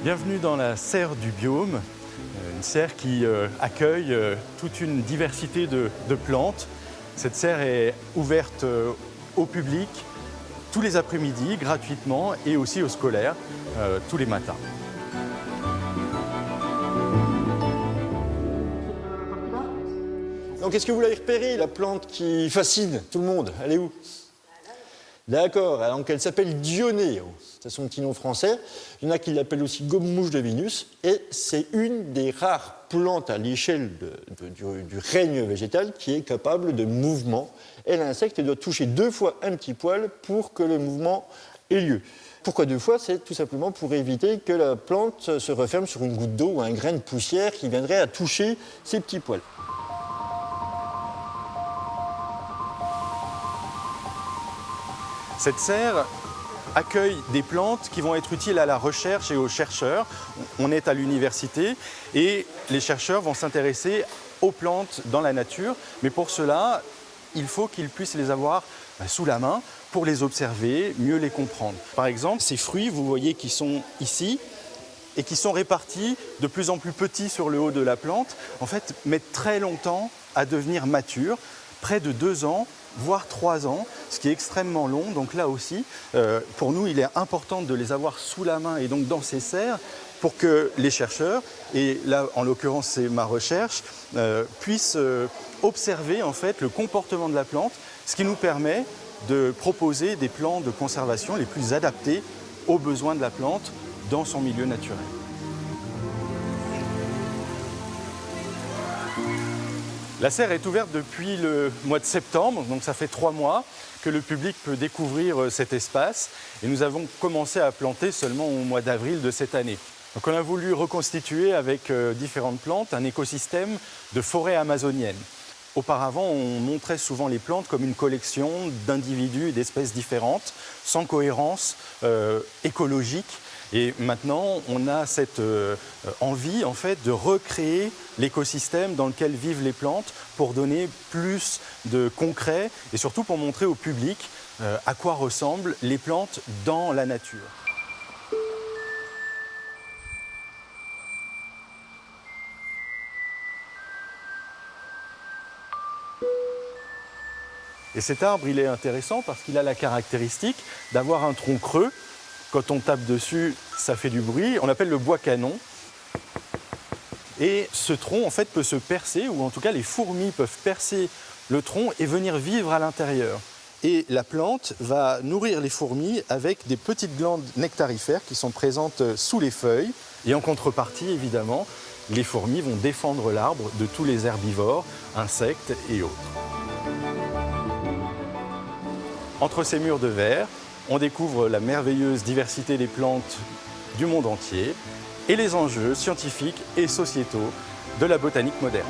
Bienvenue dans la serre du biome, une serre qui accueille toute une diversité de plantes. Cette serre est ouverte au public tous les après-midi, gratuitement, et aussi aux scolaires, tous les matins. Donc, est-ce que vous l'avez repéré, la plante qui fascine tout le monde? Elle est où? D'accord, donc elle s'appelle Dionéo, c'est son petit nom français. Il y en a qui l'appellent aussi gomme-mouche de Vénus, et c'est une des rares plantes à l'échelle du règne végétal qui est capable de mouvement. Et l'insecte doit toucher 2 fois un petit poil pour que le mouvement ait lieu. Pourquoi 2 fois? C'est tout simplement pour éviter que la plante se referme sur une goutte d'eau ou un grain de poussière qui viendrait à toucher ces petits poils. Cette serre accueille des plantes qui vont être utiles à la recherche et aux chercheurs. On est à l'université et les chercheurs vont s'intéresser aux plantes dans la nature, mais pour cela, il faut qu'ils puissent les avoir sous la main pour les observer, mieux les comprendre. Par exemple, ces fruits, vous voyez, qui sont ici et qui sont répartis de plus en plus petits sur le haut de la plante, en fait, mettent très longtemps à devenir matures, près de 2 ans, voire 3 ans, ce qui est extrêmement long. Donc là aussi, pour nous, il est important de les avoir sous la main et donc dans ces serres pour que les chercheurs, et là en l'occurrence c'est ma recherche, puissent observer en fait le comportement de la plante, ce qui nous permet de proposer des plans de conservation les plus adaptés aux besoins de la plante dans son milieu naturel. La serre est ouverte depuis le mois de septembre, donc ça fait 3 mois que le public peut découvrir cet espace. Et nous avons commencé à planter seulement au mois d'avril de cette année. Donc on a voulu reconstituer avec différentes plantes un écosystème de forêt amazonienne. Auparavant, on montrait souvent les plantes comme une collection d'individus et d'espèces différentes, sans cohérence écologique. Et maintenant, on a cette envie en fait, de recréer l'écosystème dans lequel vivent les plantes pour donner plus de concret et surtout pour montrer au public à quoi ressemblent les plantes dans la nature. Et cet arbre, il est intéressant parce qu'il a la caractéristique d'avoir un tronc creux. Quand on tape dessus, ça fait du bruit. On l'appelle le bois canon. Et ce tronc, en fait, peut se percer, ou en tout cas, les fourmis peuvent percer le tronc et venir vivre à l'intérieur. Et la plante va nourrir les fourmis avec des petites glandes nectarifères qui sont présentes sous les feuilles. Et en contrepartie, évidemment, les fourmis vont défendre l'arbre de tous les herbivores, insectes et autres. Entre ces murs de verre, on découvre la merveilleuse diversité des plantes du monde entier et les enjeux scientifiques et sociétaux de la botanique moderne.